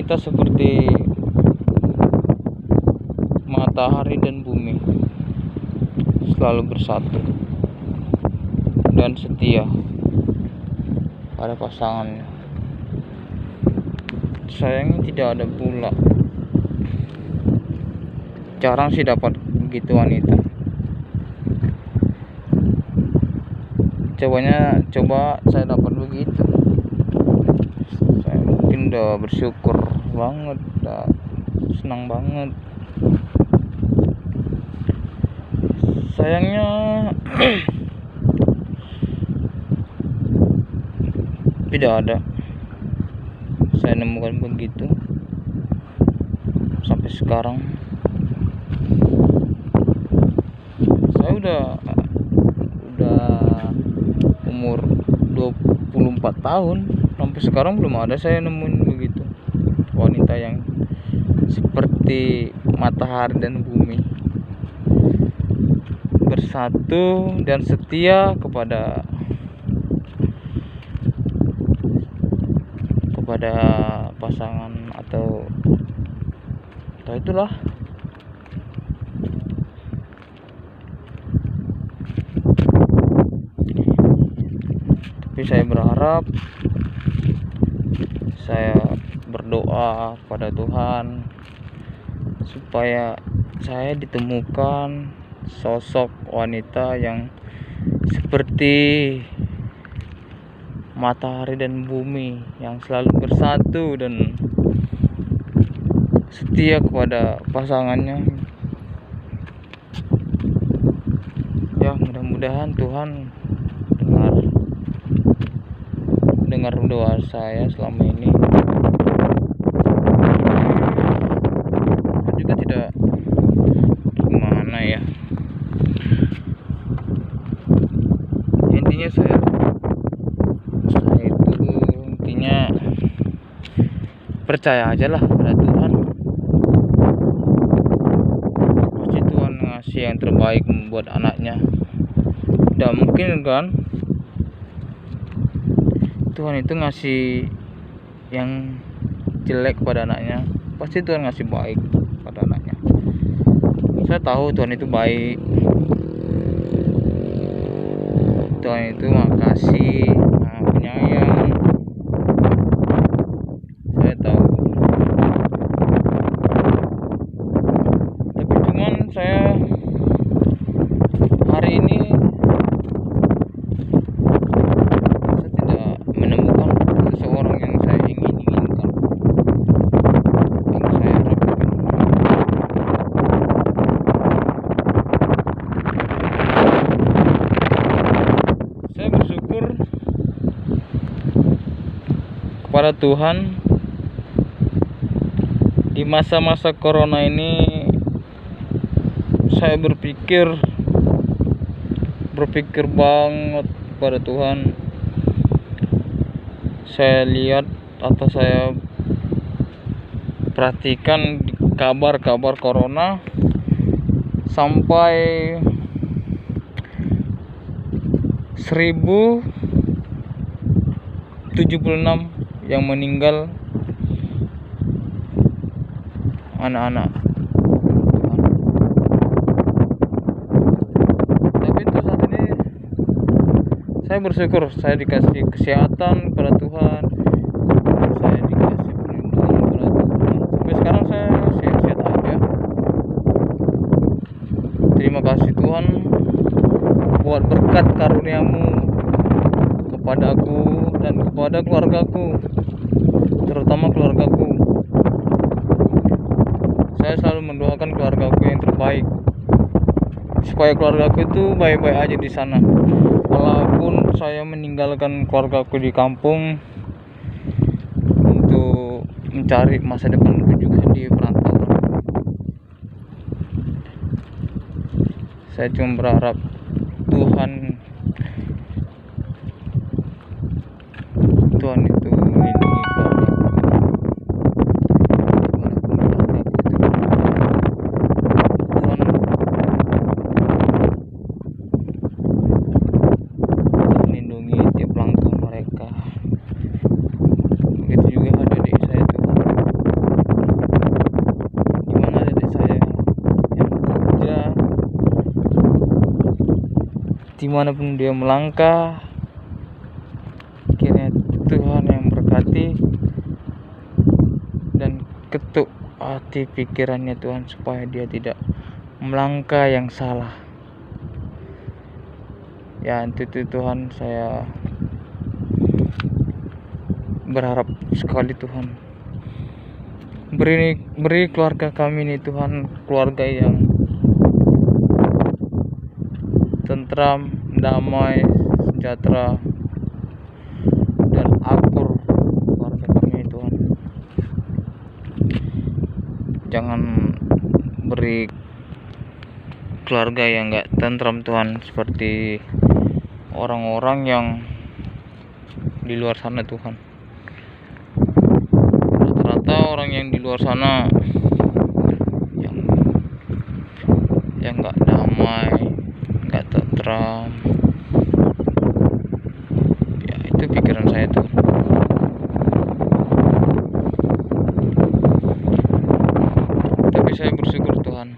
wanita seperti matahari dan bumi, selalu bersatu dan setia pada pasangannya. Sayangnya tidak ada pula, jarang sih dapat begitu wanita. Coba saya dapat begitu, saya mungkin udah bersyukur banget, udah senang banget. Sayangnya tidak ada saya nemukan begitu sampai sekarang. Saya udah umur 24 tahun, sampai sekarang belum ada saya nemuin begitu wanita yang seperti matahari dan bumi, bersatu dan setia kepada pasangan atau itulah. Tapi saya berharap, saya berdoa pada Tuhan supaya saya ditemukan sosok wanita yang seperti matahari dan bumi, yang selalu bersatu dan setia kepada pasangannya. Ya, mudah-mudahan Tuhan dengar doa saya selama ini. Juga tidak gimana ya, intinya saya itu percaya aja lah pada Tuhan. Pasti Tuhan ngasih yang terbaik buat anaknya. Tidak mungkin kan Tuhan itu ngasih yang jelek pada anaknya. Pasti Tuhan ngasih baik pada anaknya. Saya tahu Tuhan itu baik, Tuhan itu makasih, penyayang. Saya tahu. Tapi cuman saya hari ini kepada Tuhan. Di masa-masa corona ini saya berpikir banget pada Tuhan. Saya lihat atau saya perhatikan kabar-kabar corona sampai 1076 yang meninggal anak-anak. Tapi untuk saat ini saya bersyukur, saya dikasih kesehatan pada Tuhan, saya dikasih perlindungan pada Tuhan. Sampai sekarang saya sehat-sehat aja. Terima kasih Tuhan buat berkat karuniamu kepada aku dan kepada keluargaku, terutama keluargaku. Saya selalu mendoakan keluargaku yang terbaik, supaya keluargaku itu baik-baik aja di sana. Walaupun saya meninggalkan keluargaku di kampung untuk mencari masa depanku juga di perantauan, saya cuma berharap Tuhan itu melindungi keluarga. Tuhan melindungi tiap langkah mereka. Begitu juga adik-adik saya Tuhan. dimanapun dia melangkah. Kiranya Tuhan yang berkati dan ketuk hati pikirannya Tuhan, supaya dia tidak melangkah yang salah. Ya, itu Tuhan, saya berharap sekali Tuhan, beri keluarga kami ini Tuhan, keluarga yang tentram, damai, sejahtera, dan akur. Keluarga kami Tuhan, jangan beri keluarga yang gak tentram Tuhan, seperti orang-orang yang di luar sana Tuhan. Rata-rata orang yang di luar sana yang gak damai, gak tentram, ya itu pikiran saya tuh. Tapi saya bersyukur Tuhan,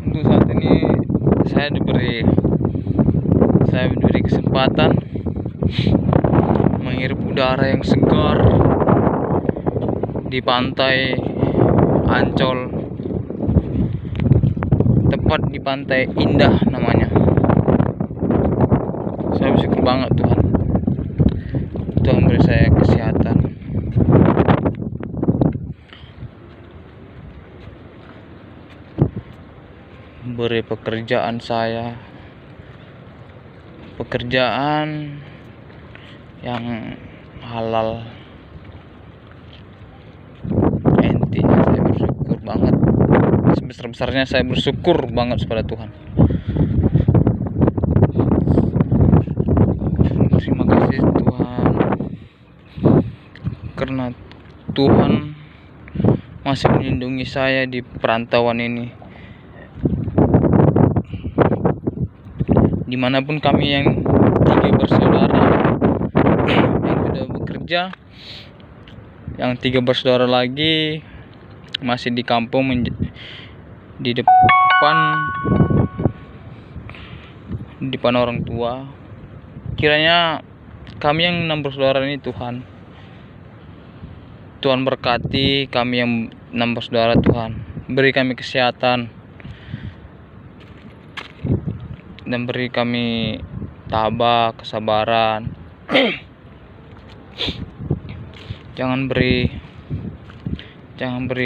untuk saat ini saya diberi kesempatan menghirup udara yang segar di pantai Ancol, tepat di Pantai Indah namanya. Saya bersyukur banget Tuhan. Tuhan beri saya kesehatan, beri pekerjaan yang halal. Intinya saya bersyukur banget, sebesar-besarnya saya bersyukur banget kepada Tuhan. Terima kasih Tuhan, karena Tuhan masih melindungi saya di perantauan ini. Dimanapun kami yang 3 bersaudara yang sudah bekerja, yang 3 bersaudara lagi masih di kampung di depan orang tua. Kiranya kami yang 6 bersaudara ini Tuhan berkati kami yang 6 bersaudara Tuhan. Beri kami kesehatan dan beri kami tabah, kesabaran. Jangan beri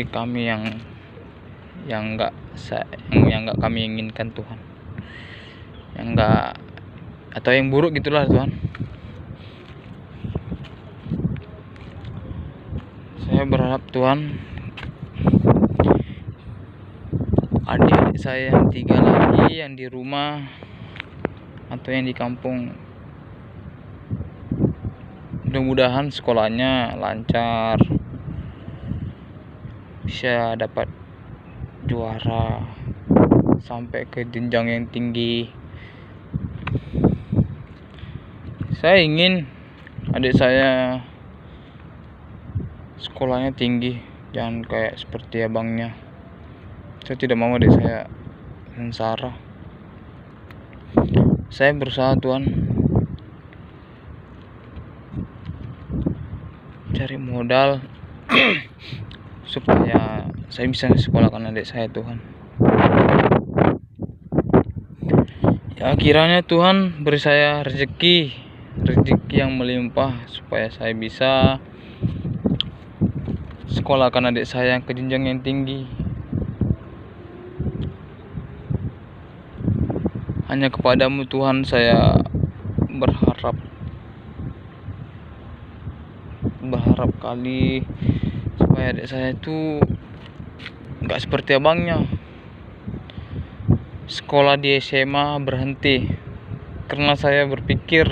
kami yang enggak kami inginkan Tuhan, yang enggak, atau yang buruk gitulah Tuhan. Saya berharap Tuhan, adik-adik saya yang 3 lagi yang di rumah atau yang di kampung, mudah-mudahan sekolahnya lancar, bisa dapat juara sampai ke jenjang yang tinggi. Saya ingin adik saya sekolahnya tinggi, jangan kayak seperti abangnya. Saya tidak mau adik saya sengsara. Saya berusaha Tuhan cari modal supaya saya bisa sekolahkan adik saya Tuhan. Ya, kiranya Tuhan beri saya rezeki yang melimpah, supaya saya bisa sekolahkan adik saya ke jenjang yang tinggi. Hanya kepadamu Tuhan saya berharap kali, supaya adik saya itu gak seperti abangnya, sekolah di SMA berhenti karena saya berpikir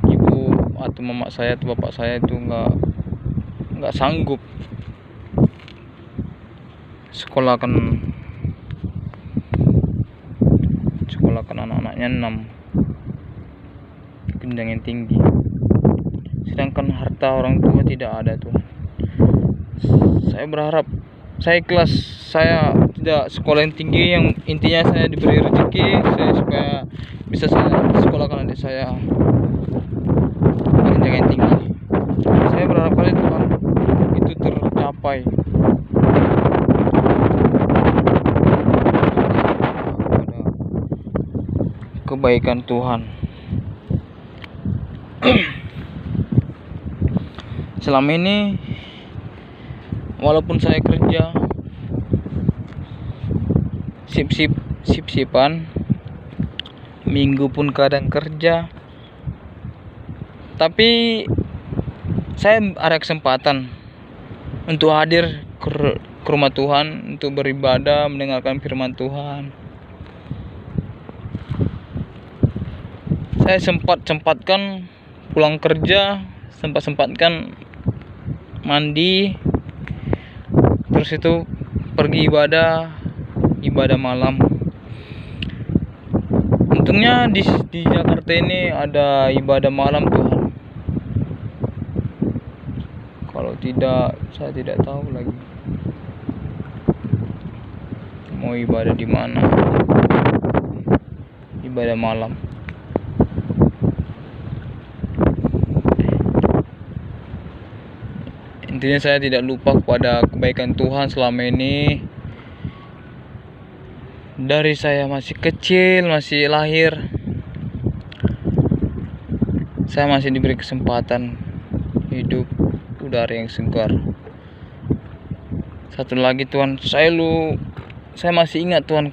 ibu atau mama saya atau bapak saya itu nggak sanggup sekolahkan anak-anaknya 6 jenjang yang tinggi, sedangkan harta orang tua tidak ada tuh. Saya berharap, saya ikhlas, saya tidak tidak sekolah yang tinggi, yang intinya saya diberi rezeki saya supaya bisa saya sekolahkan adik saya jenjang yang tinggi. Saya berharap kali Tuhan itu tercapai pada kebaikan Tuhan. Selama ini walaupun saya kerja sip-sipan, minggu pun kadang kerja, tapi saya ada kesempatan untuk hadir ke rumah Tuhan, untuk beribadah, mendengarkan firman Tuhan. Saya sempatkan pulang kerja, sempatkan mandi, terus itu pergi ibadah malam. Untungnya di Jakarta ini ada ibadah malam Tuhan. Kalau tidak, saya tidak tahu lagi mau ibadah di mana. Ibadah malam. Intinya saya tidak lupa kepada kebaikan Tuhan selama ini. Dari saya masih kecil, masih lahir, saya masih diberi kesempatan hidup udara yang segar. Satu lagi Tuhan, saya masih ingat Tuhan.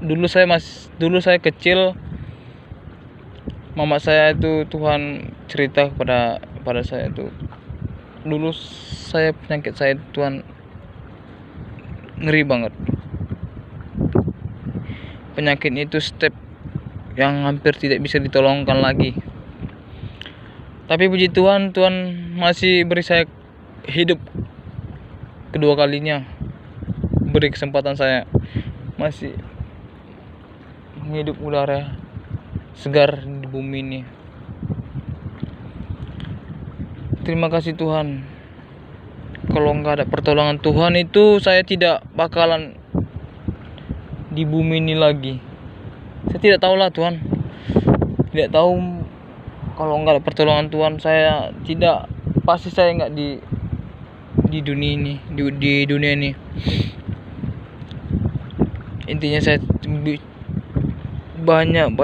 Dulu saya kecil, mama saya itu Tuhan cerita pada saya itu. Dulu penyakit saya Tuhan ngeri banget. Penyakit itu step yang hampir tidak bisa ditolongkan lagi. Tapi puji Tuhan, Tuhan masih beri saya hidup kedua kalinya. Beri kesempatan saya masih menghidup udara segar di bumi ini. Terima kasih Tuhan. Kalau nggak ada pertolongan Tuhan itu saya tidak bakalan di bumi ini lagi. Saya tidak tahu lah Tuhan. Tidak tahu kalau nggak ada pertolongan Tuhan saya nggak di dunia ini, di dunia ini. Intinya saya banyak